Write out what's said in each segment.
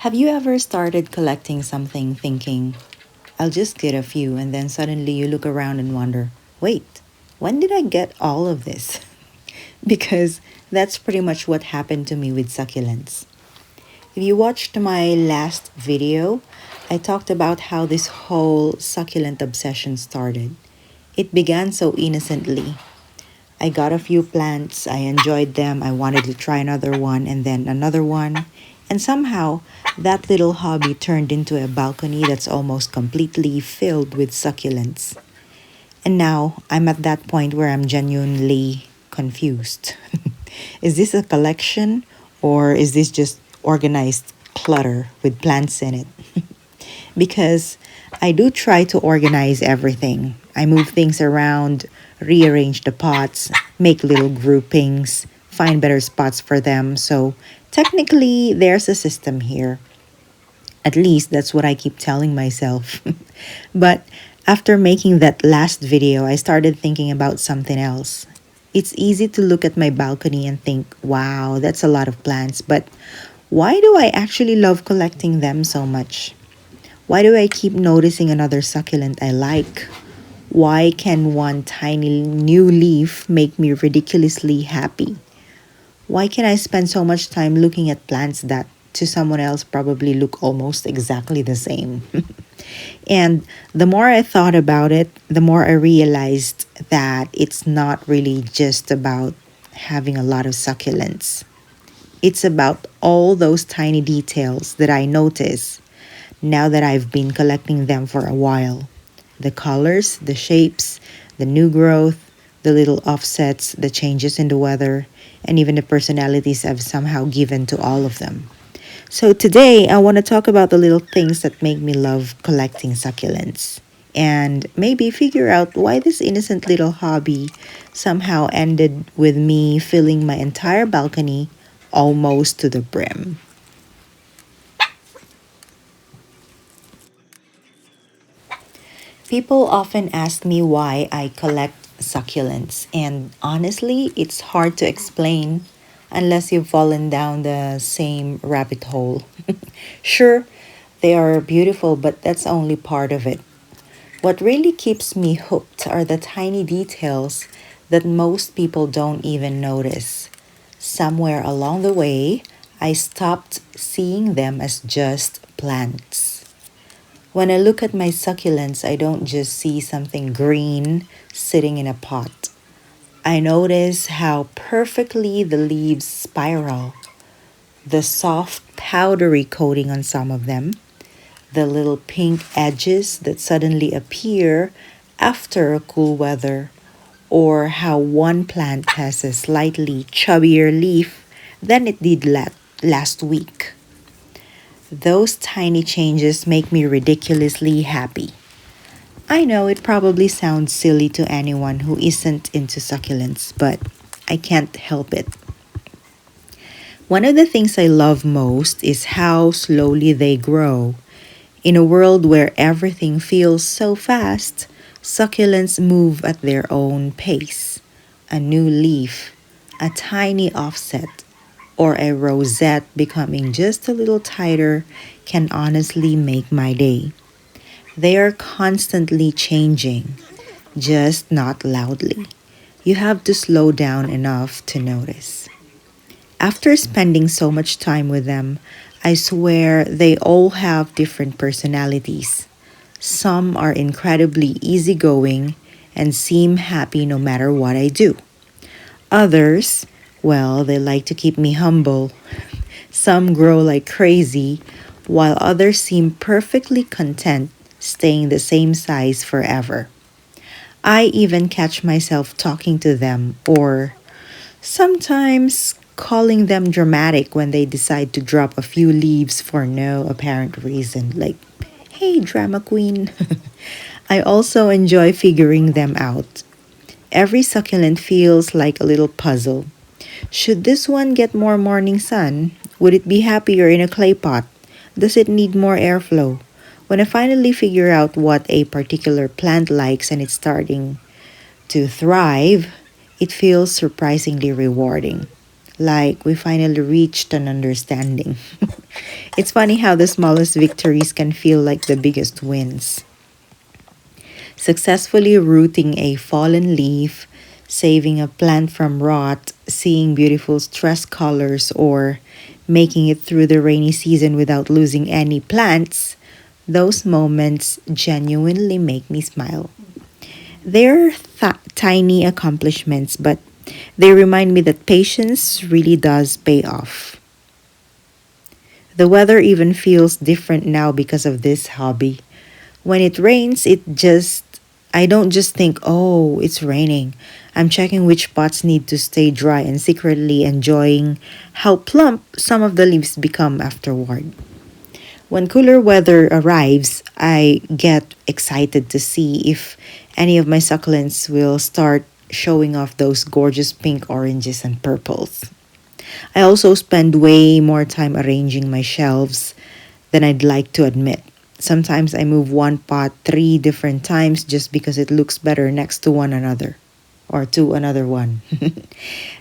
Have you ever started collecting something thinking, I'll just get a few, and then suddenly you look around and wonder, wait, when did I get all of this? Because that's pretty much what happened to me with succulents. If you watched my last video, I talked about how this whole succulent obsession started. It began so innocently. I got a few plants, I enjoyed them, I wanted to try another one and then another one. And somehow, that little hobby turned into a balcony that's almost completely filled with succulents. And now, I'm at that point where I'm genuinely confused. Is this a collection or is this just organized clutter with plants in it? Because I do try to organize everything. I move things around, rearrange the pots, make little groupings, find better spots for them. So technically, there's a system here. At least that's what I keep telling myself. But after making that last video, I started thinking about something else. It's easy to look at my balcony and think, wow, that's a lot of plants, but why do I actually love collecting them so much? Why do I keep noticing another succulent I like? Why can one tiny new leaf make me ridiculously happy? Why can I spend so much time looking at plants that to someone else probably look almost exactly the same? And the more I thought about it, the more I realized that it's not really just about having a lot of succulents. It's about all those tiny details that I notice now that I've been collecting them for a while. The colors, the shapes, the new growth, the little offsets, the changes in the weather, and even the personalities I've somehow given to all of them. So today, I want to talk about the little things that make me love collecting succulents and maybe figure out why this innocent little hobby somehow ended with me filling my entire balcony almost to the brim. People often ask me why I collect succulents, and honestly, it's hard to explain unless you've fallen down the same rabbit hole. Sure, they are beautiful, but that's only part of it. What really keeps me hooked are the tiny details that most people don't even notice. Somewhere along the way, I stopped seeing them as just plants. When I look at my succulents, I don't just see something green sitting in a pot. I notice how perfectly the leaves spiral, the soft, powdery coating on some of them, the little pink edges that suddenly appear after a cool weather, or how one plant has a slightly chubbier leaf than it did last week. Those tiny changes make me ridiculously happy. I know it probably sounds silly to anyone who isn't into succulents, but I can't help it. One of the things I love most is how slowly they grow. In a world where everything feels so fast, succulents move at their own pace. A new leaf, a tiny offset, or a rosette becoming just a little tighter can honestly make my day. They are constantly changing, just not loudly. You have to slow down enough to notice. After spending so much time with them, I swear they all have different personalities. Some are incredibly easygoing and seem happy no matter what I do. Others, well, they like to keep me humble. Some grow like crazy, while others seem perfectly content staying the same size forever. I even catch myself talking to them or sometimes calling them dramatic when they decide to drop a few leaves for no apparent reason, like, hey, drama queen. I also enjoy figuring them out. Every succulent feels like a little puzzle. Should this one get more morning sun? Would it be happier in a clay pot? Does it need more airflow? When I finally figure out what a particular plant likes and it's starting to thrive, it feels surprisingly rewarding. like we finally reached an understanding. It's funny how the smallest victories can feel like the biggest wins. Successfully rooting a fallen leaf, saving a plant from rot, seeing beautiful stress colors, or making it through the rainy season without losing any plants, those moments genuinely make me smile. They're tiny accomplishments, but they remind me that patience really does pay off. The weather even feels different now because of this hobby. When it rains, I don't just think, oh, it's raining. I'm checking which pots need to stay dry and secretly enjoying how plump some of the leaves become afterward. When cooler weather arrives, I get excited to see if any of my succulents will start showing off those gorgeous pink, oranges, and purples. I also spend way more time arranging my shelves than I'd like to admit. Sometimes I move one pot three different times just because it looks better next to one another or to another one.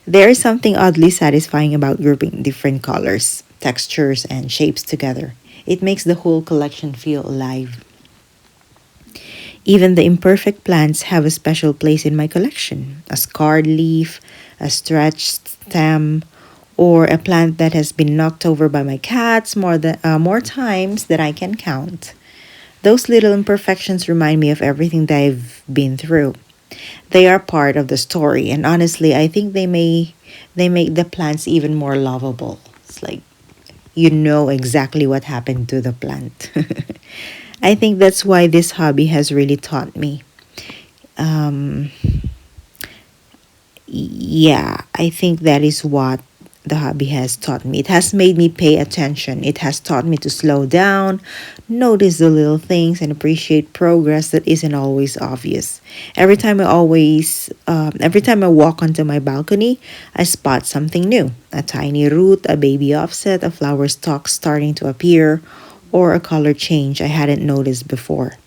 There is something oddly satisfying about grouping different colors, textures, and shapes together. It makes the whole collection feel alive. Even the imperfect plants have a special place in my collection. A scarred leaf, a stretched stem, or a plant that has been knocked over by my cats more times than I can count. Those little imperfections remind me of everything that I've been through. They are part of the story, and honestly, I think they make the plants even more lovable. It's like you know exactly what happened to the plant. I think that's why this hobby has really taught me. Um, yeah, I think that is what the hobby has taught me. It has made me pay attention. It has taught me to slow down, notice the little things, and appreciate progress that isn't always obvious. Every time I walk onto my balcony, I spot something new: a tiny root, a baby offset, a flower stalk starting to appear, or a color change I hadn't noticed before.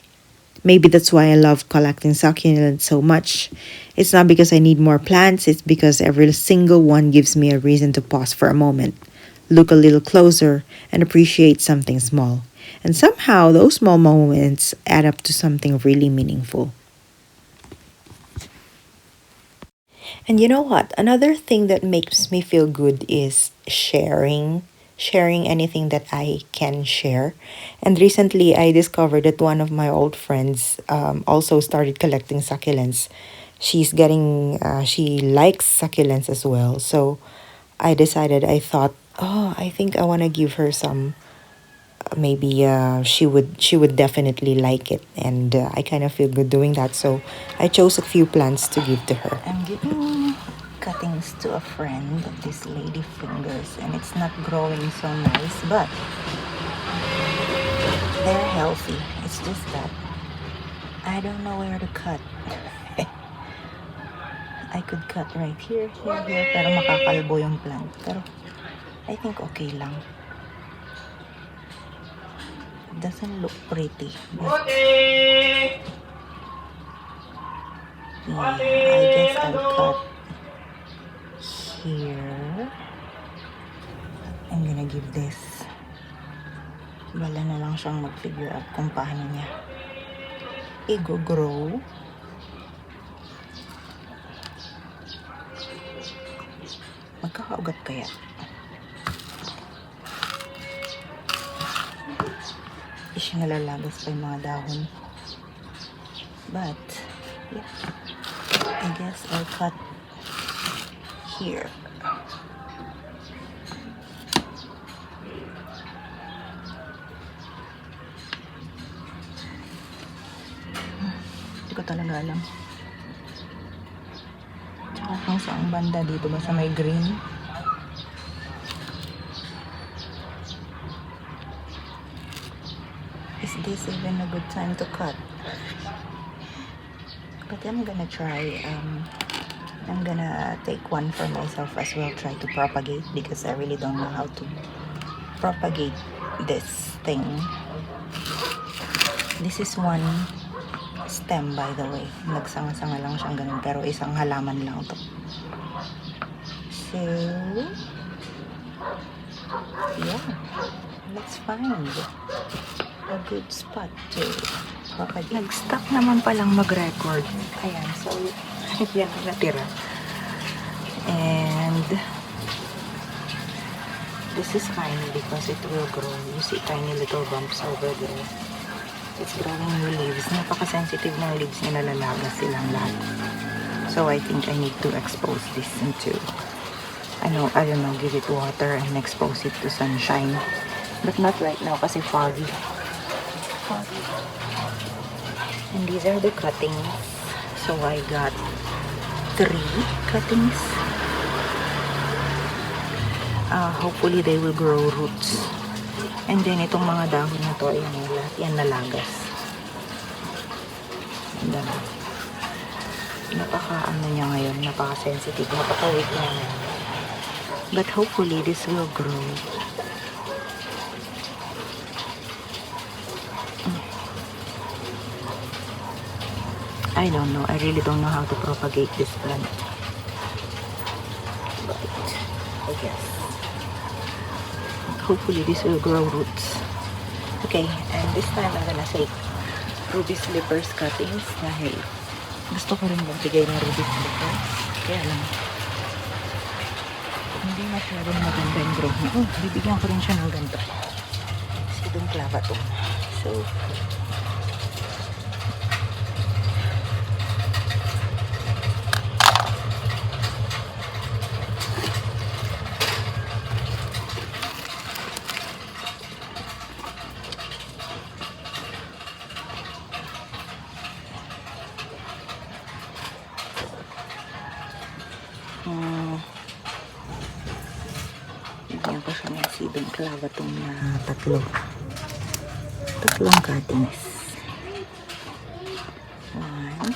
Maybe that's why I love collecting succulents so much. It's not because I need more plants, it's because every single one gives me a reason to pause for a moment, look a little closer, and appreciate something small. And somehow, those small moments add up to something really meaningful. And you know what? Another thing that makes me feel good is sharing anything that I can share. And recently, I discovered that one of my old friends also started collecting succulents. She likes succulents as well. So I thought, oh, I think I want to give her some. Maybe she would definitely like it, and I kind of feel good doing that. So I chose a few plants to give to her. I'm giving cuttings to a friend of this lady fingers, and it's not growing so nice, but they're healthy. It's just that I don't know where to cut. I could cut right here, here, pero makakalbo yung plant. Pero I think okay lang. It doesn't look pretty, but yeah, I guess I'll cut here. I'm gonna give this. Wala na lang siyang mag-figure out kung paano niya i-grow. Magkakaugat kaya? Hindi siya nalalagas pa yung mga dahon. But, yeah. I guess I'll cut here. Hindi ko talaga alam. Tsaka kung saan banda dito ba sa may green. Is this even a good time to cut? But I'm gonna try. I'm gonna take one for myself as well. Try to propagate because I really don't know how to propagate this thing. This is one stem, by the way. Nagsanga-sanga lang siyang ganun, pero isang halaman lang to. So, yeah, let's find a good spot to propagate. Nag-stop naman palang mag-record. Ayan, so yan ang natira. And this is fine because it will grow. You see tiny little bumps over there. It's growing new leaves. Napaka-sensitive ng leaves niya, nalalagas silang lahat. So I think I need to expose this into, I don't know, give it water and expose it to sunshine. But not right now kasi foggy. And these are the cuttings. So I got 3 cuttings. Hopefully they will grow roots. And then itong mga dahon na to, ayan, lahat yan nalagas. And then, napaka-ano niya ngayon, napaka-sensitive, napaka-weak niya ngayon. But hopefully this will grow. I don't know. I really don't know how to propagate this plant. But I guess. Hopefully this will grow roots. Okay, and this time I'm gonna take ruby slippers cuttings dahil gusto ko rin magbigay ng ruby slippers. Kaya lang, hindi masyadong maganda yung growth niya. Oh, bibigyan ko rin siya ng ganito. Sidong clavatum. So, bigyan ko siya ng sidong clavatum na tatlong cuttings. 1,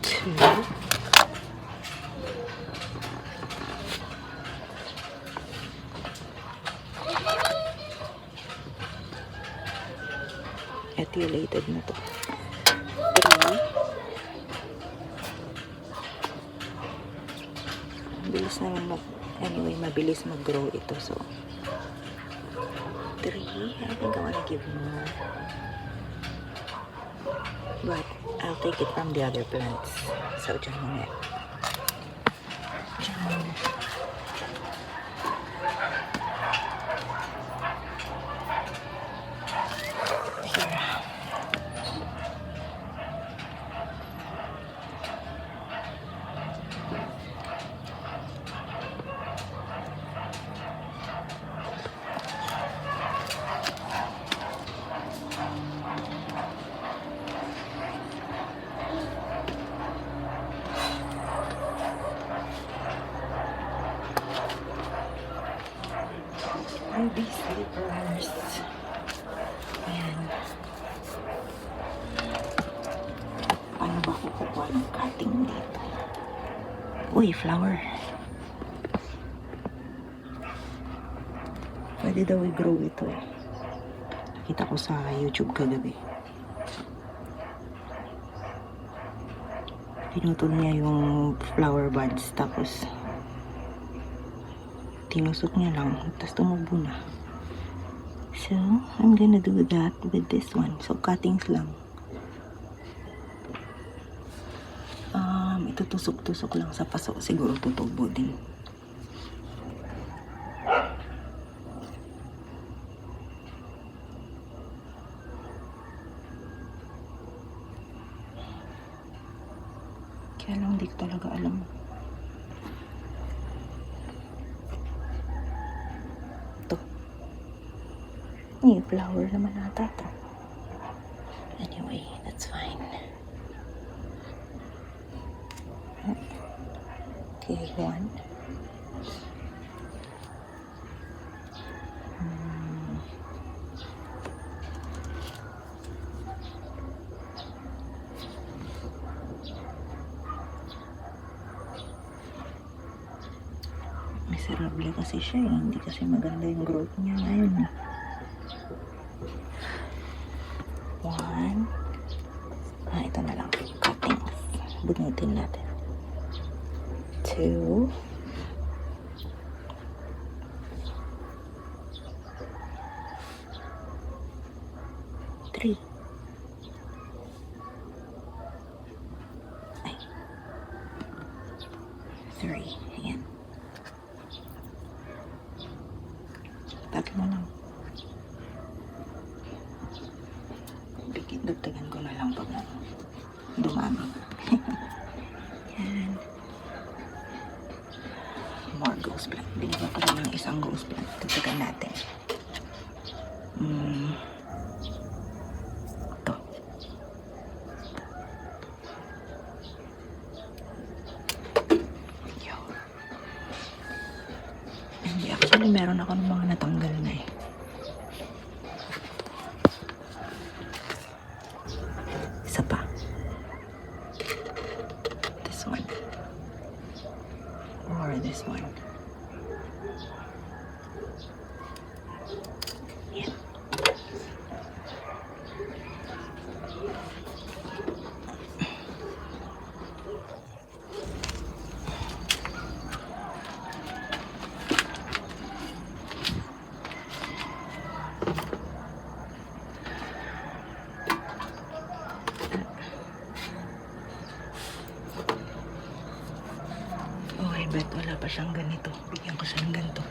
2, etiolated na to. 3. Bilis naman mabilis mag-grow ito. So, 3. I think I wanna give more. But, I'll take it from the other plants. So, dyan muna. Ruby slippers. Ayan. Paano ba ako kukuha ng cutting dito? Uy, flower. Pwede daw i-grow ito eh. Nakita ko sa YouTube kagabi. Pinutol niya yung flower buds tapos tinusok niya lang, tapos tumubo na. So, I'm gonna do that with this one. So, cuttings lang. Itutusok-tusok lang sa paso. Siguro tutubo din. Kaya lang, hindi ko talaga alam. May flower naman ata ito. Anyway, that's fine. Okay, 1. Miserable kasi siya eh. Hindi kasi maganda yung growth niya ngayon. 1. Ito na lang. Cuttings. Bunutin natin. 2, 3. Ay. 3. Ayan. Tatlo lang. Dagdagan ko na lang pag dumami. Yan. More ghost plant. Binigyan ko rin ng isang ghost plant. Dagdagan natin. Ito. Yo. Hindi, actually meron ako ng mga natanggal na eh. Isa pa. This one. Or this one. Yan. Oh, I bet wala pa siyang ganito. Bigyan ko siya ng ganito.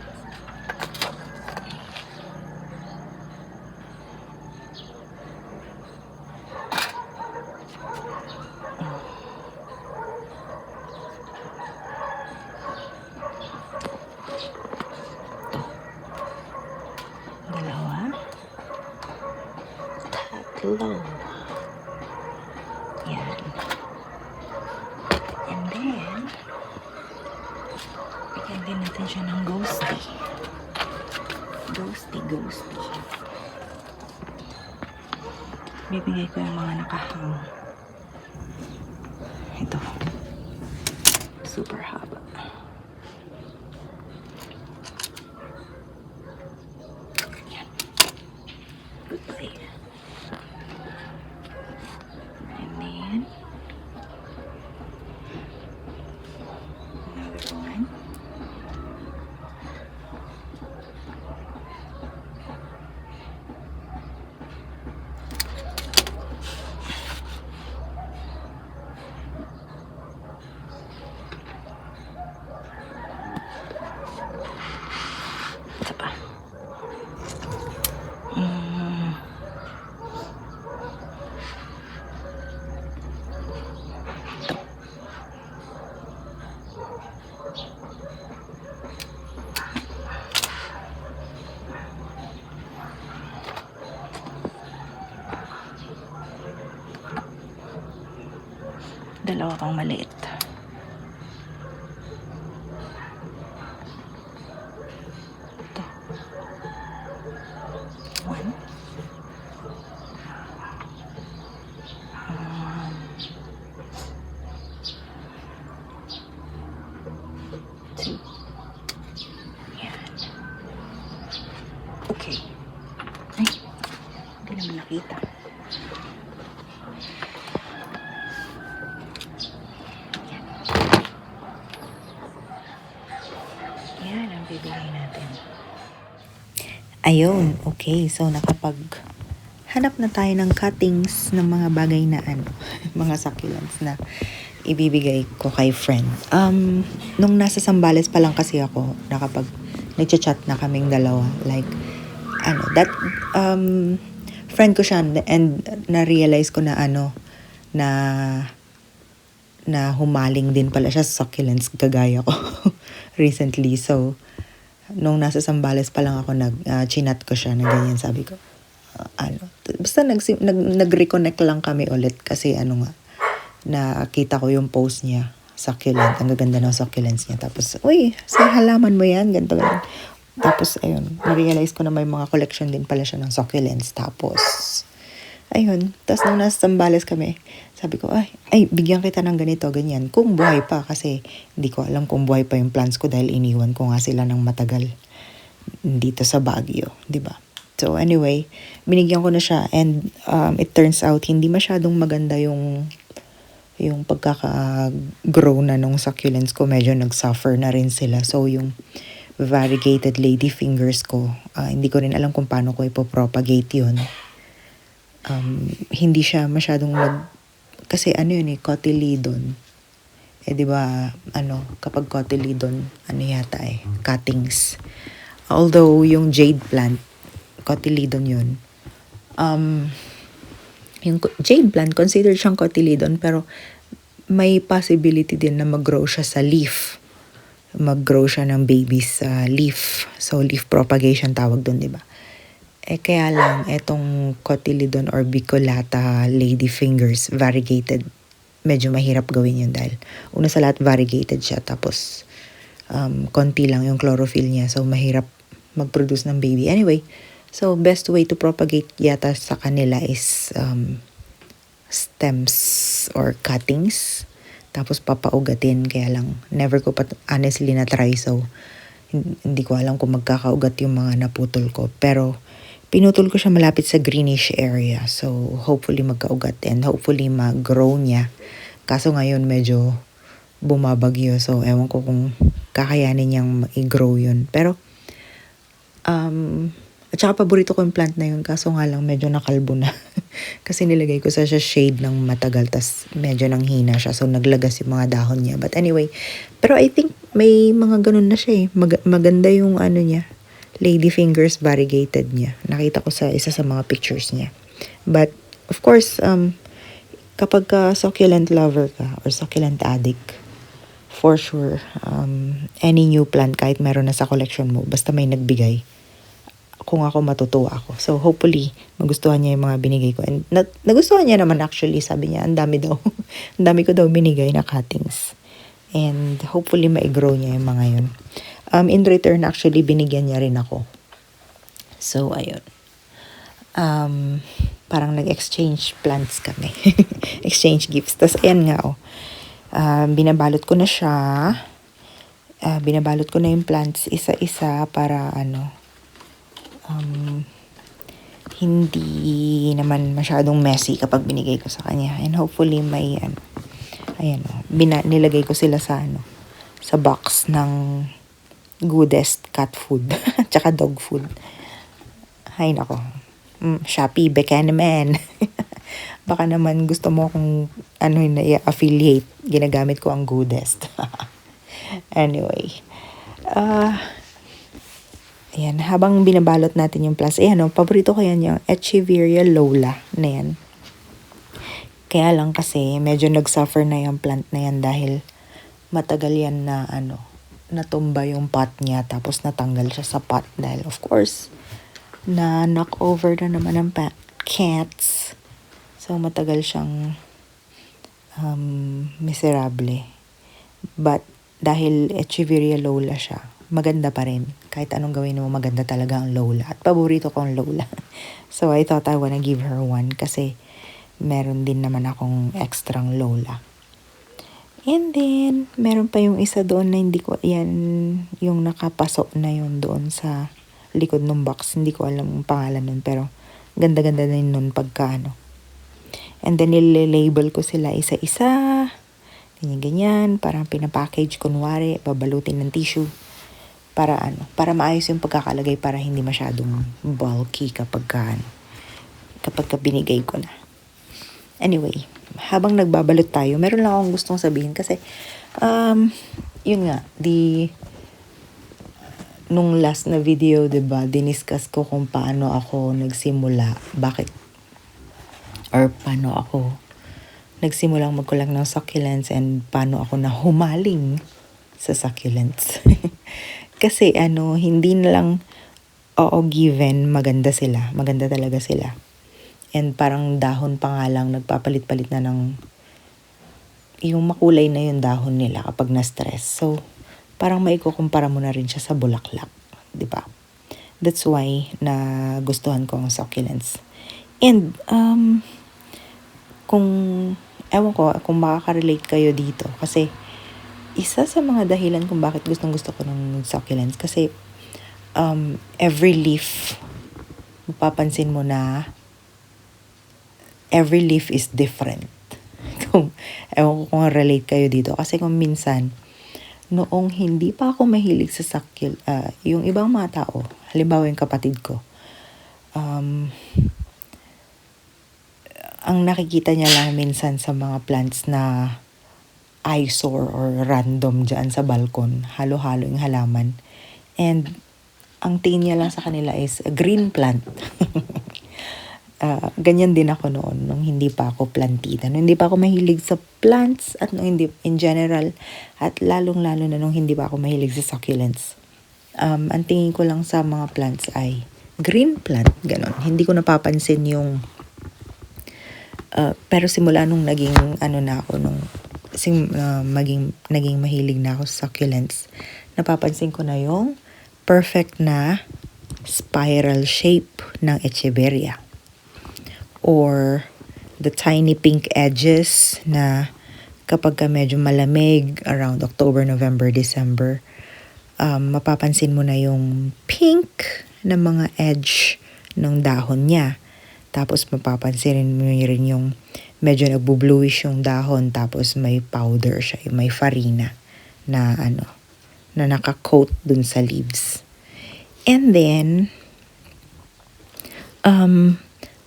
Dalawa. Tatlo. Yan. And then, bigyan din natin siya ng ghosty. Ghosty. Bibigay ko yung mga nakahang. Ito. Super haba. Yan. Goodbye. And then, another one. Isa pa. Ito. Dalawa pang maliit. Ito. 1. 2. Yan. Okay. Ay, hindi naman nakita. Yan ang bibigay natin. Ayun, okay. So, hanap na tayo ng cuttings ng mga bagay na mga succulents na ibibigay ko kay friend. Nung nasa Zambales pa lang kasi ako, nagchat na kaming dalawa. Like, friend ko siya and na-realize ko na na humaling din pala siya sa succulents kagaya ko recently. So, nung nasa Zambales pa lang ako, chinat ko siya na ganyan, sabi ko, basta nag-reconnect lang kami ulit kasi nakita ko yung post niya, succulent, ang gaganda ng succulents niya. Tapos, uy, sa halaman mo yan, ganito. Tapos, ayun, na-realize ko na may mga collection din pala siya ng succulents. Tapos, ayun, tapos nung nasa Zambales kami, sabi ko, ay, bigyan kita ng ganito, ganyan. Kung buhay pa, kasi hindi ko alam kung buhay pa yung plants ko dahil iniwan ko nga sila ng matagal dito sa Baguio, di ba? So anyway, binigyan ko na siya and it turns out hindi masyadong maganda yung yung pagkaka-grow na nung succulents ko, medyo nag-suffer na rin sila. So, yung variegated ladyfingers ko, hindi ko rin alam kung paano ko ipopropagate yun. Hindi siya masyadong kasi ano yun cotyledon. Di ba, kapag cotyledon, yata cuttings. Although, yung jade plant, cotyledon yun. Yung jade plant, considered siyang cotyledon, pero may possibility din na mag-grow siya sa leaf. Mag-grow siya ng babies sa leaf. So, leaf propagation tawag doon, di ba? Kaya lang, etong cotyledon or bicolata ladyfingers, variegated, medyo mahirap gawin yun dahil una sa lahat, variegated siya. Tapos, konti lang yung chlorophyll niya. So, mahirap mag-produce ng baby. Anyway, so, best way to propagate yata sa kanila is stems or cuttings. Tapos papaugatin. Kaya lang, never ko pa honestly na-try. So, hindi ko alam kung magkakaugat yung mga naputol ko. Pero, pinutol ko siya malapit sa greenish area. So, hopefully magkaugat and hopefully mag-grow niya. Kaso ngayon medyo bumabagyo. So, ewan ko kung kakayanin niyang i-grow yun. Pero, at saka paborito ko yung plant na yun. Kaso nga lang medyo nakalbo na. Kasi nilagay ko sa shade ng matagal. Tas medyo nanghina siya. So, naglagas yung mga dahon niya. But anyway, pero I think may mga ganun na siya maganda yung niya. Ladyfingers variegated niya. Nakita ko sa isa sa mga pictures niya. But, of course, kapag succulent lover ka or succulent addict, for sure, any new plant, kahit meron na sa collection mo, basta may nagbigay, kung ako matutuwa ako. So, hopefully, magustuhan niya yung mga binigay ko. And nagustuhan niya naman actually, sabi niya, ang dami daw. Ang dami ko daw binigay na cuttings. And hopefully, ma-grow niya yung mga yun. In return, actually, binigyan niya rin ako. So, ayun. Parang nag-exchange plants kami. Exchange gifts. Tapos, ayan nga, binabalot ko na siya. Binabalot ko na yung plants isa-isa para, hindi naman masyadong messy kapag binigay ko sa kanya. And hopefully, may, nilagay ko sila sa, sa box ng Goodest cat food. Tsaka dog food. Hay nako. Shopee, Bekana man. Baka naman gusto mo kung i-affiliate. Ginagamit ko ang Goodest. Anyway. Ayan, habang binabalot natin yung plus. Ayan, paborito ko yan yung Echeveria Lola na yan. Kaya lang kasi medyo nag-suffer na yung plant na yan dahil matagal yan na natumba yung pot niya tapos natanggal siya sa pot dahil of course na knock over na naman ng cats. So matagal siyang miserable. But dahil Echeveria Lola siya, maganda pa rin. Kahit anong gawin mo, maganda talaga ang Lola. At paborito ko ang Lola. So I thought I wanna give her one kasi meron din naman akong extrang Lola. And then, meron pa yung isa doon na hindi ko, yan, yung nakapasok na yun doon sa likod ng box. Hindi ko alam ang pangalan nun, pero ganda-ganda din nun pagka And then, nililabel ko sila isa-isa. Ganyan-ganyan. Parang pinapackage, kunwari, babalutin ng tissue. Para para maayos yung pagkakalagay para hindi masyadong bulky kapag binigay ko na. Anyway, habang nagbabalot tayo, meron lang akong gustong sabihin kasi, yun nga, nung last na video, diba, diniscuss ko kung paano ako nagsimula, paano ako nagsimulang magkulang ng succulents and paano ako nahumaling sa succulents. Kasi hindi na lang, given, maganda talaga sila. And parang dahon pa nga lang, nagpapalit-palit na ng, yung makulay na yung dahon nila kapag na-stress. So, parang maikukumpara mo na rin siya sa bulaklak. Diba? That's why na gustuhan ko ang succulents. And, ewan ko, kung makaka-relate kayo dito. Kasi, isa sa mga dahilan kung bakit gustong-gusto ko ng succulents. Kasi, every leaf, mapapansin mo na, every leaf is different. kung, ewan ko kung relate kayo dito. Kasi kung minsan, noong hindi pa ako mahilig sa yung ibang mga tao, halimbawa yung kapatid ko, ang nakikita niya lang minsan sa mga plants na eyesore or random dyan sa balkon, halo-halo yung halaman. And ang tingin niya lang sa kanila is a green plant. Ganyan din ako noon nung hindi pa ako plantita. Nung hindi pa ako mahilig sa plants at nung hindi in general at lalong-lalo na nung hindi pa ako mahilig sa succulents. Ang tingin ko lang sa mga plants ay green plant, ganon. Hindi ko napapansin yung pero simula nung naging na ako nung naging mahilig na ako sa succulents, napapansin ko na yung perfect na spiral shape ng echeveria. Or the tiny pink edges na kapag medyo malamig around October, November, December, mapapansin mo na yung pink na mga edge ng dahon niya. Tapos mapapansin mo rin yung medyo nagbo-bluish yung dahon, tapos may powder siya, may farina na na naka-coat dun sa leaves. And then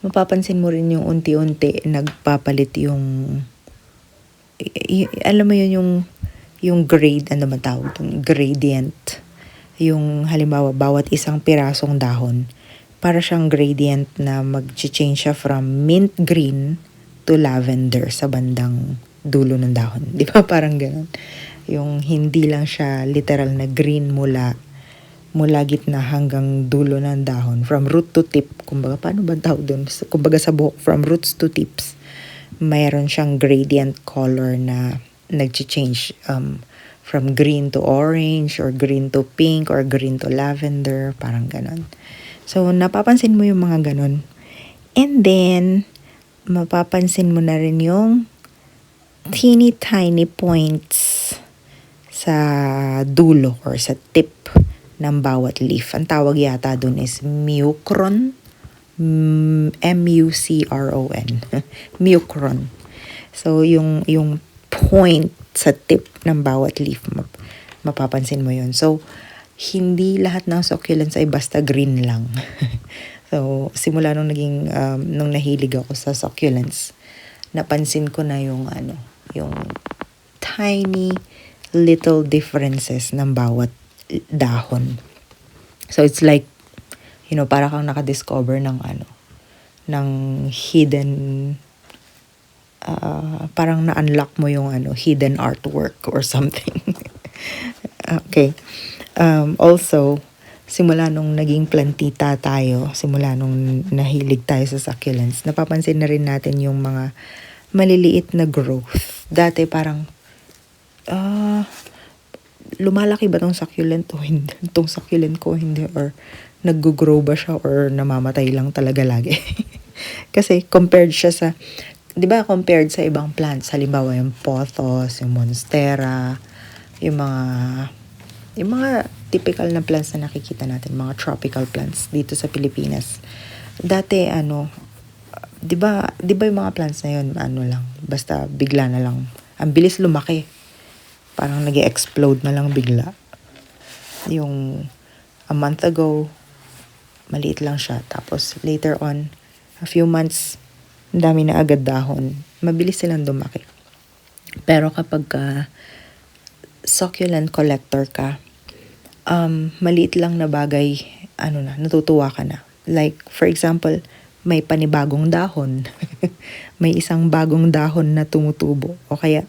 mapapansin mo rin yung unti-unti nagpapalit yung alam mo yun, yung grade, ano man tawag, yung gradient. Yung halimbawa, bawat isang pirasong dahon, para siyang gradient na mag-change siya from mint green to lavender sa bandang dulo ng dahon. Di ba? Parang ganun. Yung hindi lang siya literal na green mula gitna hanggang dulo ng dahon, from root to tip. Kumbaga, paano ba tawag doon? Kumbaga sa buhok, from roots to tips, mayroon siyang gradient color na nag-change from green to orange, or green to pink, or green to lavender, parang ganon. So, napapansin mo yung mga ganon. And then, mapapansin mo na rin yung teeny tiny points sa dulo or sa tip ng bawat leaf. Ang tawag yata dun is mucron. M-U-C-R-O-N. Mucron. So, yung point sa tip ng bawat leaf, mapapansin mo yun. So, hindi lahat ng succulents ay basta green lang. So, simula nung nung nahilig ako sa succulents, napansin ko na yung yung tiny little differences ng bawat dahon. So, it's like, para kang nakadiscover ng ng hidden, parang na-unlock mo yung hidden artwork or something. Okay. Also, simula nung naging plantita tayo, simula nung nahilig tayo sa succulents, napapansin na rin natin yung mga maliliit na growth. Dati parang, lumalaki ba tong succulent o hindi? Tong succulent ko hindi, or nag-grow ba siya, or namamatay lang talaga lagi? Kasi compared siya sa, di ba, compared sa ibang plants, halimbawa yung pothos, yung monstera, yung mga typical na plants na nakikita natin, mga tropical plants dito sa Pilipinas. Dati di ba yung mga plants na yun, lang, basta bigla na lang, ang bilis lumaki. Parang nag-explode na lang bigla. Yung a month ago, maliit lang siya. Tapos later on, a few months, ang dami na agad dahon. Mabilis silang lumaki. Pero kapag succulent collector ka, maliit lang na bagay, natutuwa ka na. Like, for example, may panibagong dahon. May isang bagong dahon na tumutubo. O kaya,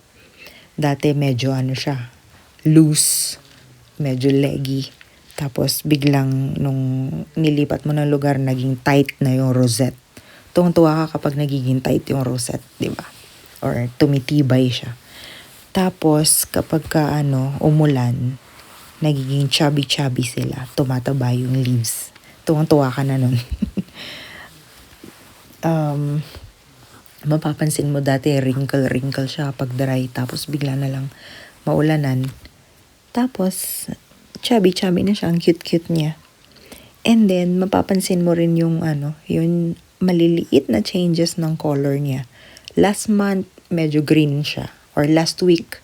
dati medyo siya, loose, medyo leggy. Tapos biglang nung nilipat mo ng lugar, naging tight na yung rosette. Tuwang-tuwa ka kapag nagiging tight yung rosette, di ba? Or tumitibay siya. Tapos kapag umulan, nagiging chubby-chubby sila. Tumataba yung leaves. Tuwang-tuwa ka na nun. Mapapansin mo dati wrinkle siya pag dry, tapos bigla na lang maulanan, tapos chubby na siya, ang cute niya. And then mapapansin mo rin yung yung maliliit na changes ng color niya. Last month medyo green siya. Or last week,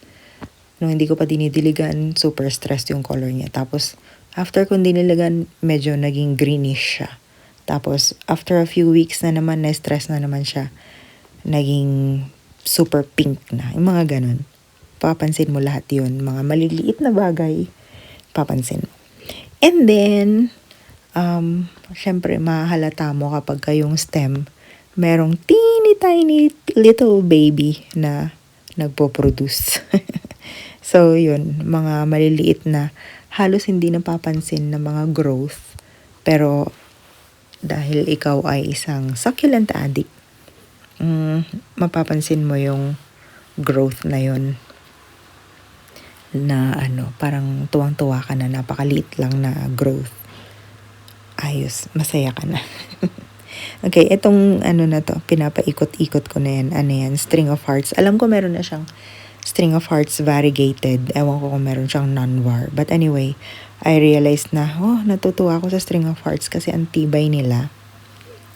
nung hindi ko pa dinidiligan, super stressed yung color niya. Tapos, after kong diniligan, medyo naging greenish siya. Tapos, after a few weeks na naman, na-stress na naman siya. Naging super pink na. Yung mga ganun. Papansin mo lahat yun. Mga maliliit na bagay, papansin mo. And then, syempre, mahalata mo kapag yung stem, merong teeny tiny little baby na nagpo-produce. So, yun, mga maliliit na halos hindi napapansin na mga growth. Pero, dahil ikaw ay isang succulent addict, mapapansin mo yung growth na yun. Na parang tuwang-tuwa ka na, napakaliit lang na growth. Ayos, masaya ka na. Okay, itong na to, pinapaikot-ikot ko na yan. Ano yan? String of Hearts. Alam ko meron na siyang String of Hearts variegated. Ewan ko kung meron siyang non-var. But anyway, I realized na, natutuwa ako sa String of Hearts kasi ang tibay nila.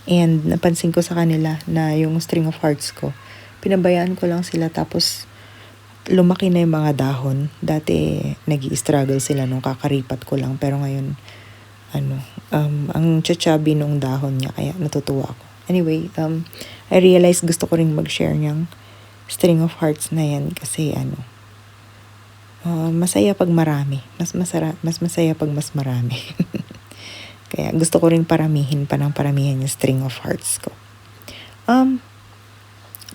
And napansin ko sa kanila na yung String of Hearts ko, pinabayaan ko lang sila tapos lumaki na yung mga dahon. Dati nag-i-struggle sila nung kakaripat ko lang. Pero ngayon, ang chachabi nung dahon niya kaya natutuwa ako. Anyway, I realized gusto ko ring mag-share niyang String of Hearts na yan kasi masaya pag marami. Mas masaya pag mas marami. Kaya gusto ko ring paramihin yung String of Hearts ko.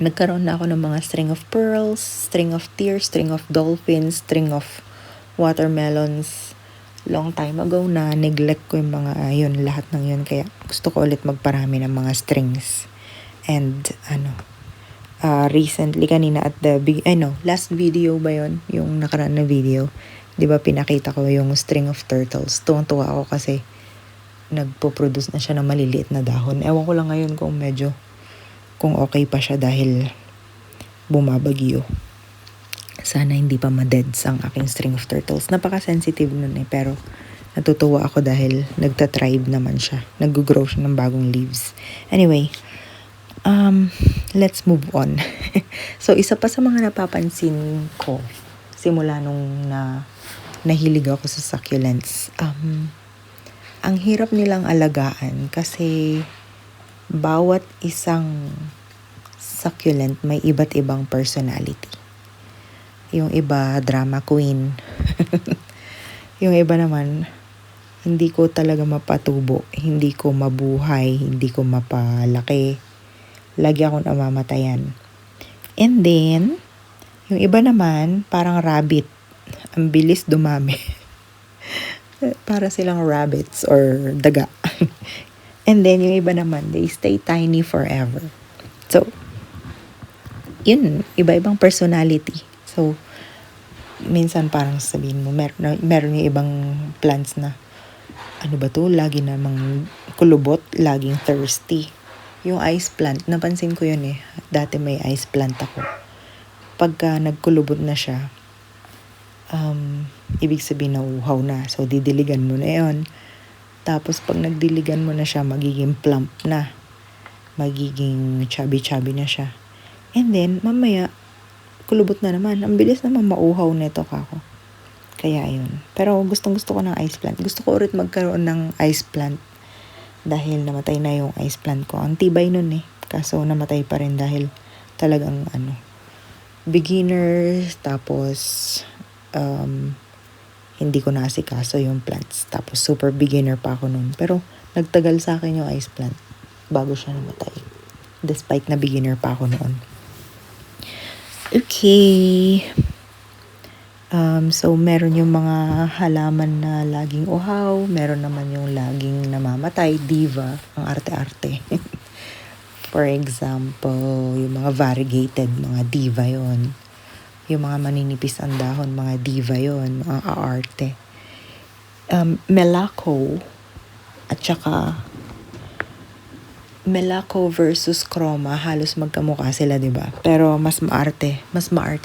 Nagkaroon na ako ng mga String of Pearls, String of Tears, String of Dolphins, String of Watermelons. Long time ago na neglect ko yung mga lahat ng yun. Kaya gusto ko ulit magparami ng mga strings. And recently kanina at last video ba yun? Yung nakaraan na video. 'Di ba pinakita ko yung String of Turtles. Tuwang-tuwa ako kasi nagpo-produce na siya ng maliliit na dahon. Ewan ko lang ngayon kung okay pa siya dahil bumabagyo. Sana hindi pa ma-deads ang aking String of Turtles. Napaka-sensitive nun pero natutuwa ako dahil nagta-thrive naman siya. Nag-grow siya ng bagong leaves. Anyway, let's move on. So, isa pa sa mga napapansin ko simula nung nahilig ako sa succulents, ang hirap nilang alagaan kasi bawat isang succulent may iba't ibang personality. Yung iba, drama queen. Yung iba naman, hindi ko talaga mapatubo. Hindi ko mabuhay. Hindi ko mapalaki. Lagi akong namamatayan. And then, yung iba naman, parang rabbit. Ang bilis dumami. Para silang rabbits or daga. And then, yung iba naman, they stay tiny forever. So, yun, iba-ibang personality. So, minsan parang sabihin mo, meron yung ibang plants na, lagi namang kulubot, laging thirsty. Yung ice plant, napansin ko yun Dati may ice plant ako. Pagka nagkulubot na siya, ibig sabihin na uhaw na. So, didiligan mo na yun. Tapos, pag nagdiligan mo na siya, magiging plump na. Magiging chubby-chubby na siya. And then, mamaya, kulubot na naman. Ang bilis naman mauhaw nito kako. Kaya yun. Pero gustong-gusto ko ng ice plant. Gusto ko ulit magkaroon ng ice plant. Dahil namatay na yung ice plant ko. Ang tibay nun Kaso namatay pa rin dahil talagang beginner. Tapos hindi ko naasikaso yung plants. Tapos super beginner pa ako nun. Pero nagtagal sa akin yung ice plant bago siya namatay. Despite na beginner pa ako noon. Okay. So, meron yung mga halaman na laging uhaw. Meron naman yung laging namamatay. Diva. Ang arte-arte. For example, yung mga variegated, mga diva yon. Yung mga maninipis ang dahon, mga diva yon. Mga aarte. Melaco. At saka Melaco versus Chroma, halos magkamukha sila, 'di ba? Pero mas maarte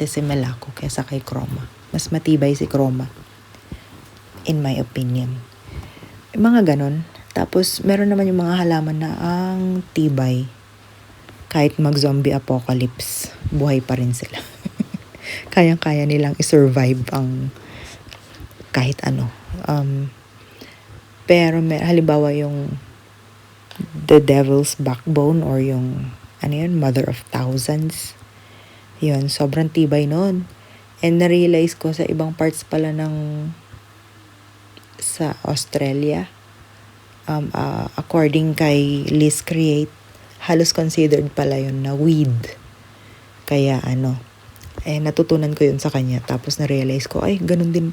si Melaco kaysa kay Chroma. Mas matibay si Chroma. In my opinion. Mga ganon. Tapos meron naman yung mga halaman na ang tibay kahit mag-zombie apocalypse. buhay pa rin sila. Kayang-kaya nilang i-survive ang kahit ano. Pero halimbawa yung the devil's backbone or yung ano yun, mother of thousands. Yun, sobrang tibay nun. And na-realize ko sa ibang parts pala sa Australia, according kay Liz Create, halos considered pala yun na weed. Kaya natutunan ko yun sa kanya. Tapos na-realize ko, ay, ganun din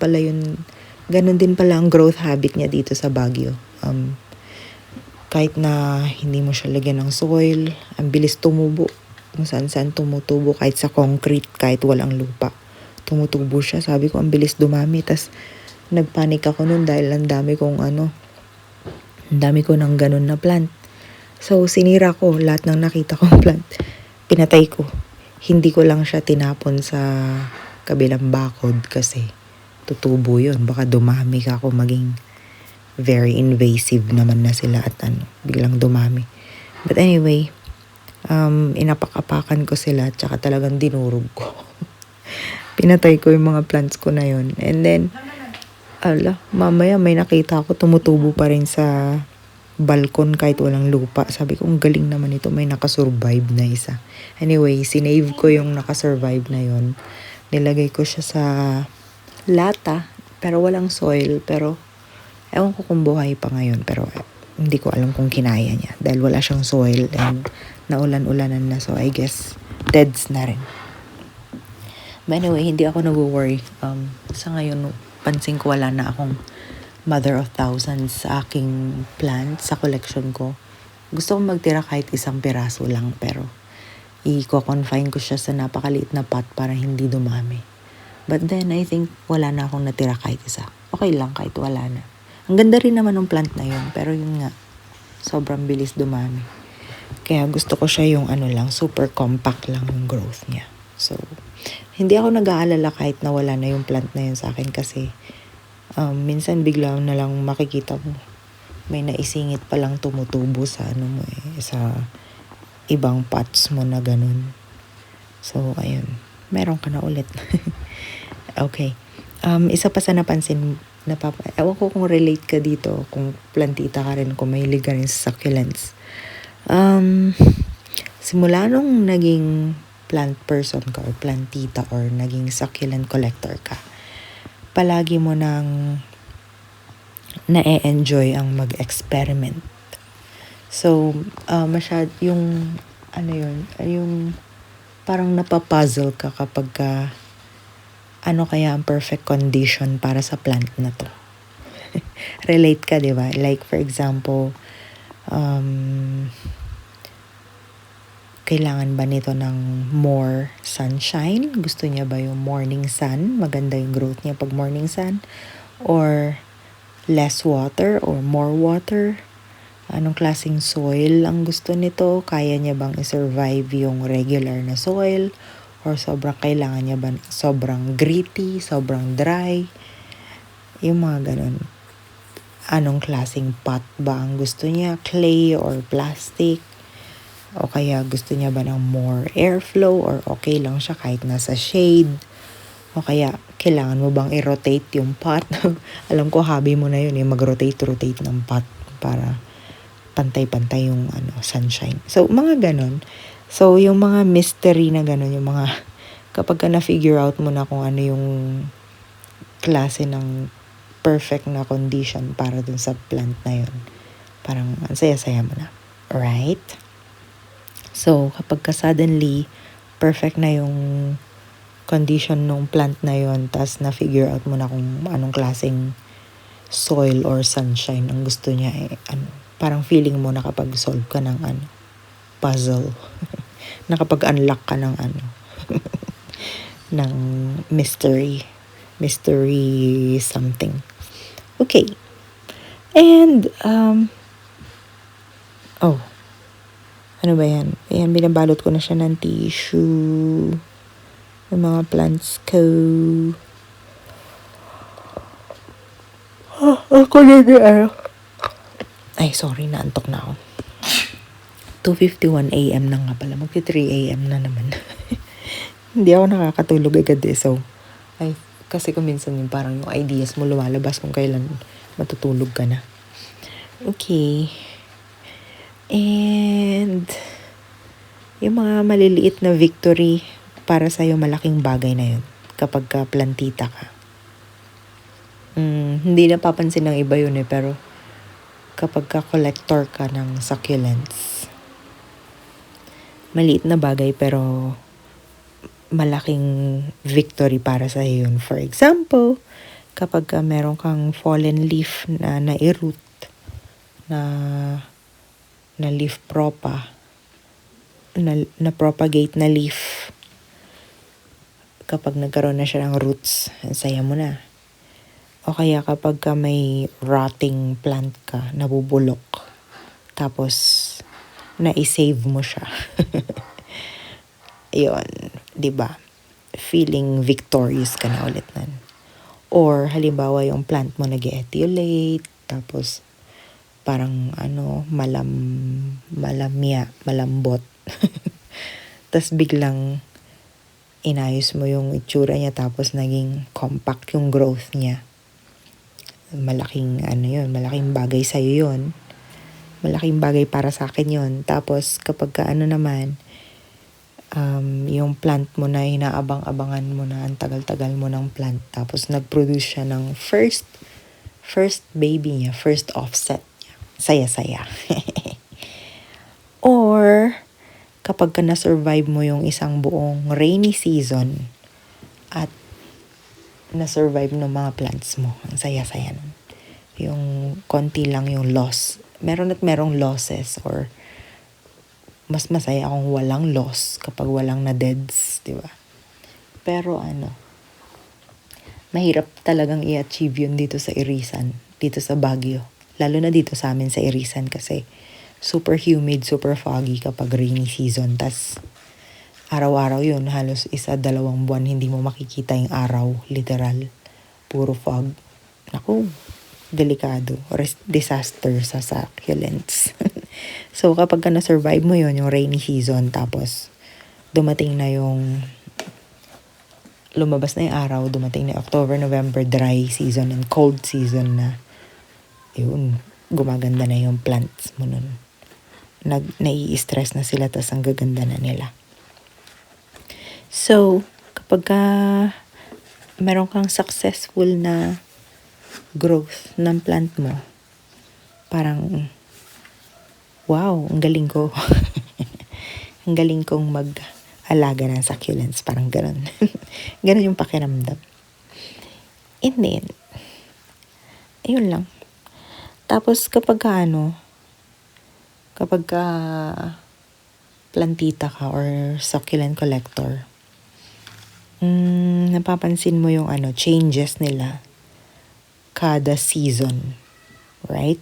pala ang growth habit niya dito sa Baguio. Kahit na hindi mo siya lagyan ng soil, ang bilis tumubo. Kung saan tumutubo, kahit sa concrete, kahit walang lupa. Tumutubo siya. Sabi ko, ang bilis dumami. Tas nagpanik ako nun dahil ang dami ko ng ganun na plant. So, sinira ko lahat ng nakita kong plant. Pinatay ko. Hindi ko lang siya tinapon sa kabilang bakod kasi tutubo yun. Baka dumami ka ako maging very invasive naman na sila at biglang dumami. But anyway, inapak-apakan ko sila at saka talagang dinurog ko. Pinatay ko yung mga plants ko na yun. And then, mamaya may nakita ako tumutubo pa rin sa balkon kahit walang lupa. Sabi ko, ang galing naman ito. May nakasurvive na isa. Anyway, sinave ko yung nakasurvive na yun. Nilagay ko siya sa lata, pero walang soil. Pero, ewan ko kung buhay pa ngayon. Pero, hindi ko alam kung kinaya niya. Dahil wala siyang soil and naulan-ulanan na. So, I guess, deads na rin. But anyway, hindi ako nag-worry. Sa ngayon, pansin ko wala na akong mother of thousands sa aking plants, sa collection ko. Gusto kong magtira kahit isang piraso lang, pero i-confine ko siya sa napakaliit na pot para hindi dumami. But then, I think wala na akong natira kahit isa. Okay lang kahit wala na. Ang ganda rin naman ng plant na yun, pero yun nga, sobrang bilis dumami. Kaya gusto ko siya yung super compact lang yung growth niya. So, hindi ako nag-aalala kahit na wala na yung plant na yun sa akin kasi minsan bigla na lang makikita mo may naisingit pa lang tumutubo sa sa ibang pots mo na ganun. So, ayun. Meron ka na ulit. Okay. Isa pa sa napansin, ewan ko kung relate ka dito, kung plantita ka rin, kung mahilig ka rin sa succulents. Simula nung naging plant person ka or plantita or naging succulent collector ka, palagi mo nang na-enjoy ang mag-experiment. So, yung parang napapuzzle ka kapag ano kaya ang perfect condition para sa plant na to. Relate ka, di ba? Like, for example, kailangan ba nito ng more sunshine? Gusto niya ba yung morning sun? Maganda yung growth niya pag morning sun? Or less water or more water? Anong klaseng soil ang gusto nito? Kaya niya bang i-survive yung regular na soil? Or kailangan niya ba sobrang gritty, sobrang dry? Yung mga ganun. Anong klaseng pot ba ang gusto niya? Clay or plastic? O kaya gusto niya ba ng more airflow or okay lang siya kahit nasa shade? O kaya kailangan mo bang i-rotate yung pot? Alam ko hobby mo na yun mag-rotate ng pot para pantay-pantay yung sunshine. So mga ganon. So yung mga mystery na ganon, yung mga kapag ka na-figure out mo na kung ano yung klase ng perfect na condition para dun sa plant na yun, parang ang saya-saya mo na. Right? So, kapag ka suddenly perfect na yung condition ng plant na yon, tas na-figure out mo na kung anong klaseng soil or sunshine ang gusto niya, parang feeling mo nakapag-solve ka ng puzzle. Nakapag-unlock ka ng ng mystery something. Okay. And, ano ba yan? Ayan, binabalot ko na siya ng tissue. Yung mga plants ko. Ako na Ay, sorry, naantok na ako. 2:51 a.m. na nga pala. Magti 3 a.m. na naman. Hindi ako nakakatulog agad eh. So, kasi kung minsan yung parang yung ideas mo lumalabas kung kailan matutulog ka na. Okay. And yung mga maliliit na victory para sa'yo, malaking bagay na yun kapag ka plantita ka. Hindi napapansin ng iba yun eh, pero kapag ka collector ka ng succulents, maliit na bagay pero malaking victory para sa yun. For example, kapag meron kang fallen leaf na nai-root, na leaf propa, na propagate na leaf, kapag nagkaroon na siya ng roots, ang saya mo na. O kaya kapag may rotting plant ka, nabubulok, tapos na-save mo siya. Yun, 'di ba? Feeling victorious ka na ulit nan. Or halimbawa yung plant mo nag-etiolate, tapos parang malambot. Tapos biglang inayos mo yung itsura niya, tapos naging compact yung growth niya. Malaking malaking bagay sa'yo yun. Malaking bagay para sa akin yun. Tapos kapag naman, yung plant mo na inaabang-abangan mo na, ang tagal-tagal mo ng plant, tapos nag-produce siya ng first baby niya, first offset niya. Saya-saya. Or kapag na-survive mo yung isang buong rainy season at na-survive ng mga plants mo, ang saya-saya nun. Yung konti lang yung loss. Merong losses, or mas masaya akong walang loss kapag walang na-deads, di ba? Pero mahirap talagang i-achieve yun dito sa Irisan, dito sa Baguio. Lalo na dito sa amin sa Irisan kasi super humid, super foggy kapag rainy season. Tas araw-araw yun, halos 1-2 buwan hindi mo makikita yung araw, literal. Puro fog. Naku, delikado. Disaster sa succulents. So kapag na-survive mo yun, yung rainy season, tapos dumating na yung lumabas na yung araw, dumating na October, November, dry season and cold season na, yun, gumaganda na yung plants mo nun. Nai-stress na sila, tas ang gaganda na nila. So, kapag meron kang successful na growth ng plant mo, parang, wow, ang galing ko. Ang galing kong mag-alaga ng succulents, parang ganun. Ganun yung pakiramdam. And then, ayun lang. Tapos kapag plantita ka or succulent collector, napapansin mo yung changes nila kada season, right?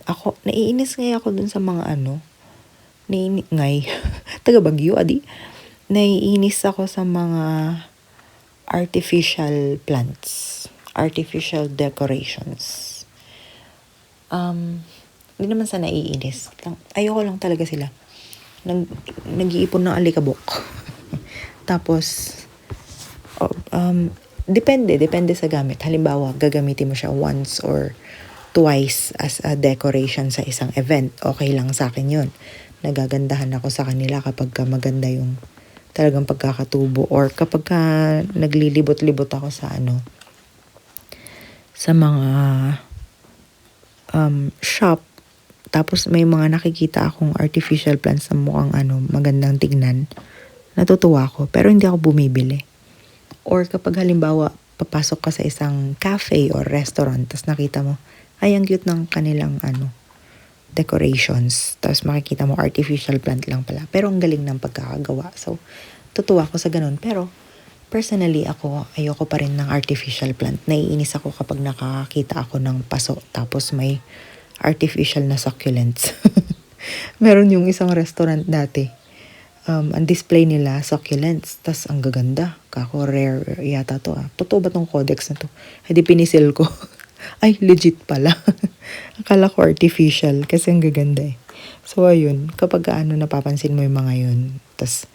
Ako, naiinis ako dun sa mga taga Baguio, naiinis ako sa mga artificial plants, artificial decorations. Hindi naman sa naiinis. Ayoko lang talaga sila. Nag-iipon ng alikabok. Tapos, depende sa gamit. Halimbawa, gagamitin mo siya once or twice as a decoration sa isang event. Okay lang sa akin yun. Nagagandahan ako sa kanila kapag maganda yung talagang pagkakatubo, or kapag naglilibot-libot ako sa sa mga shop, tapos may mga nakikita akong artificial plants na mukhang magandang tignan, natutuwa ako, pero hindi ako bumibili. Or kapag halimbawa papasok ka sa isang cafe or restaurant, tapos nakita mo, ay ang cute ng kanilang decorations, tapos makikita mo artificial plant lang pala, pero ang galing ng pagkakagawa. So tutuwa ako sa ganun. Pero personally ako, ayoko pa rin ng artificial plant. Naiinis ako kapag nakakita ako ng paso tapos may artificial na succulents. Meron yung isang restaurant dati, ang display nila succulents, tas ang gaganda. Kako rare yata to. Totoo ba tong codex na to? Hindi pinisil ko. Ay, legit pala. Akala ko artificial kasi ang gaganda eh. So ayun, kapag napapansin mo yung mga yun, tas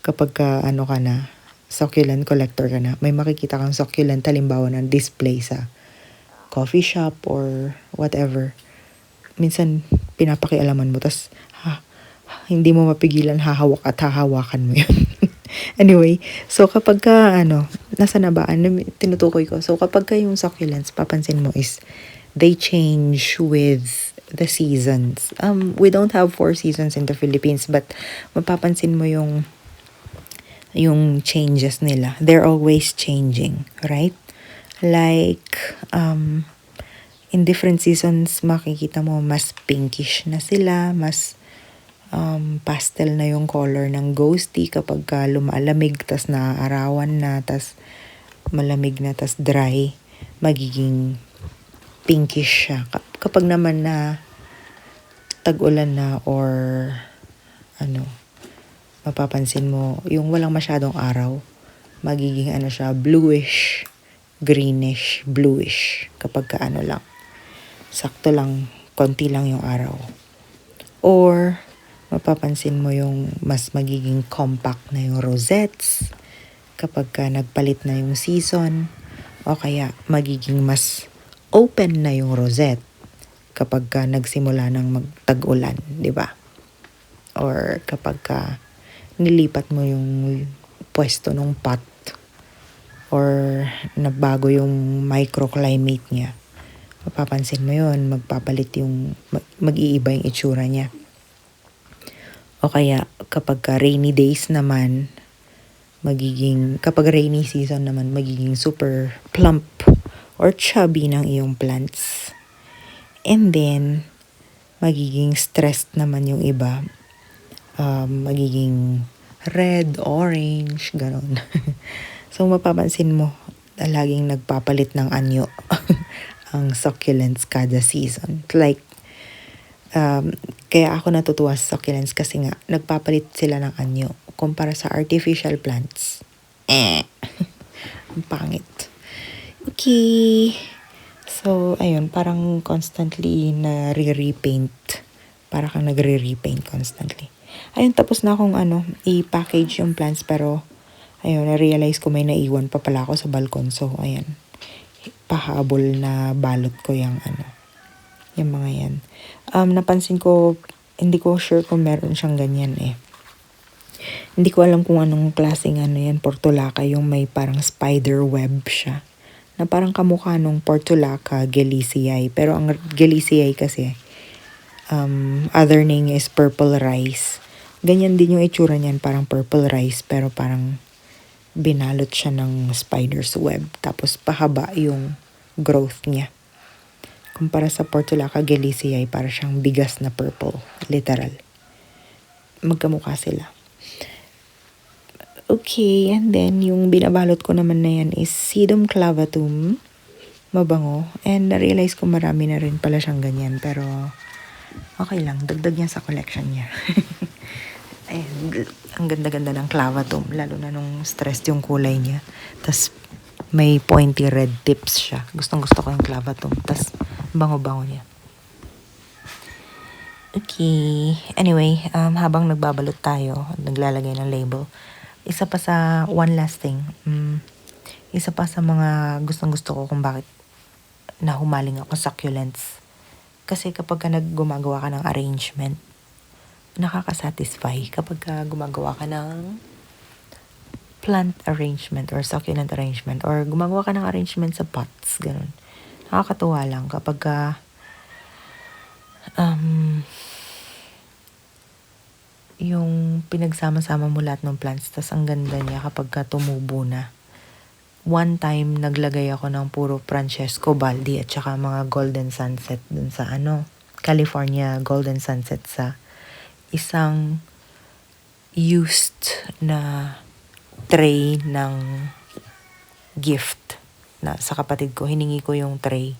Kapag ano ka na, succulent collector ka na, may makikita kang succulent halimbawa na display sa coffee shop or whatever. Minsan, pinapakialaman mo, tas hindi mo mapigilan, hahawak at hahawakan mo yun. Anyway, so kapag ka, nasa na ba, tinutukoy ko. So kapag ka yung succulents, papansin mo is, they change with the seasons. We don't have 4 seasons in the Philippines, but mapapansin mo yung changes nila. They're always changing, right? Like, in different seasons, makikita mo mas pinkish na sila, mas pastel na yung color ng ghosty kapag lumalamig, tas naaarawan na, tas malamig na, tas dry, magiging pinkish siya. Kapag naman na tag-ulan na or mapapansin mo, yung walang masyadong araw, magiging siya, bluish, greenish, bluish, kapag lang, sakto lang, konti lang yung araw. Or, mapapansin mo yung mas magiging compact na yung rosettes kapag nagpalit na yung season, o kaya magiging mas open na yung rosette kapag nagsimula ng magtag-ulan, di ba? Or kapag nilipat mo yung pwesto ng pot or nabago yung microclimate niya, mapapansin mo yun, magpapalit yung, mag-iiba yung itsura niya. O kaya kapag rainy days naman, kapag rainy season naman, magiging super plump or chubby ng iyong plants. And then, magiging stressed naman yung iba. Magiging red, orange, ganon. So, mapapansin mo, laging nagpapalit ng anyo ang succulents kada season. Like, kaya ako natutuwa sa succulents kasi nga, nagpapalit sila ng anyo kumpara sa artificial plants. Ang pangit. Okay. So, ayun, parang constantly na re-repaint. Para kang nagre-repaint constantly. Ayun, tapos na akong i-package yung plants, pero ayun, na-realize ko may naiwan pa pala ako sa balkon. So, ayan, pahabol na balot ko yung yung mga yan. Napansin ko, hindi ko sure kung meron siyang ganyan eh. Hindi ko alam kung anong klaseng yan, portulaca, yung may parang spider web siya. Na parang kamukha nung portulaca gelisiae. Pero ang gelisiae kasi, other name is purple rice. Ganyan din yung itsura niyan, parang purple rice, pero parang binalot siya ng spider's web. Tapos pahaba yung growth niya. Kumpara sa portulaca gelisiae, para siyang bigas na purple. Literal. Magkamukha sila. Okay, and then yung binabalot ko naman na yan is Sedum clavatum. Mabango. And na-realize ko marami na rin pala siyang ganyan. Pero okay lang, dagdag niya sa collection niya. And ang ganda-ganda ng clavatum. Lalo na nung stressed yung kulay niya. Tas may pointy red tips siya. Gustong-gusto ko yung clavatum. Tas bango-bango niya. Okay. Anyway, habang nagbabalot tayo, naglalagay ng label, isa pa sa one last thing. Isa pa sa mga gustong-gusto ko kung bakit nahumaling ako sa succulents. Kasi kapag gumagawa ka ng arrangement, nakaka-satisfy kapag gumagawa ka ng plant arrangement or succulent arrangement or gumagawa ka ng arrangement sa pots, ganun. Nakakatuwa lang kapag yung pinagsama-sama mo lahat ng plants, tas ang ganda niya kapag tumubo na. One time, naglagay ako ng puro Francesco Baldi at saka mga golden sunset dun sa California golden sunset sa isang used na tray ng gift na sa kapatid ko. Hiningi ko yung tray.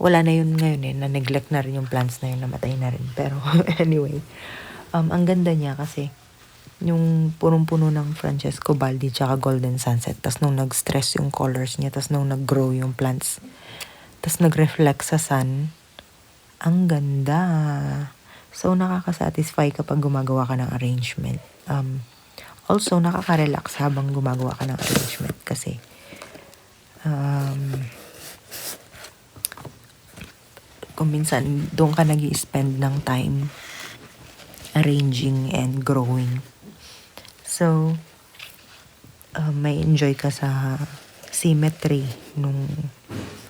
Wala na yun ngayon eh. Na-neglect na rin yung plants na yun. Namatay na rin. Pero anyway, ang ganda niya kasi yung punong-puno ng Francesco Baldi tsaka golden sunset. Tas nung nag-stress yung colors niya, tas nung nag-grow yung plants, tas nag-reflect sa sun, ang ganda. So, nakaka-satisfy kapag gumagawa ka ng arrangement. Also, nakaka-relax habang gumagawa ka ng arrangement kasi kung minsan doon ka nag-i-spend ng time arranging and growing. So, may enjoy ka sa symmetry nung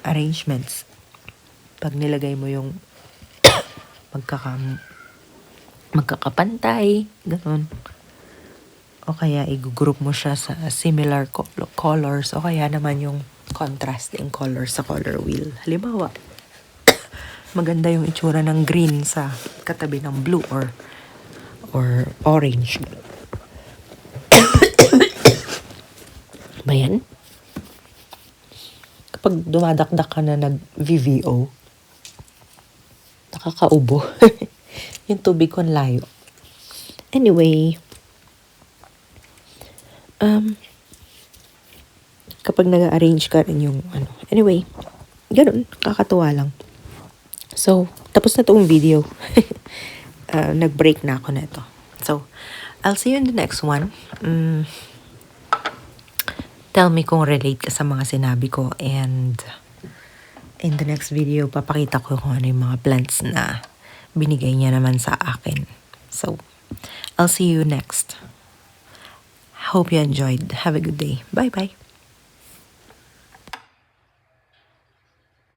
arrangements. Pag nilagay mo yung magkakapantay, ganun. O kaya i-group mo siya sa similar colors o kaya naman yung contrasting colors sa color wheel. Halimbawa, maganda yung itsura ng green sa katabi ng blue or orange. Ba yan? Kapag dumadakdak ka na nag-VVO, nakakaubo. Yung tubig ko ang layo. Anyway, kapag nag-arrange ka rin yung anyway, ganun, kakatuwa lang. So, tapos na tong video. Nag-break na ako neto. So, I'll see you in the next one. Tell me kung relate ka sa mga sinabi ko, and in the next video, papakita ko kung ano yung mga plants na binigay niya naman sa akin. So, I'll see you next. Hope you enjoyed. Have a good day. Bye-bye.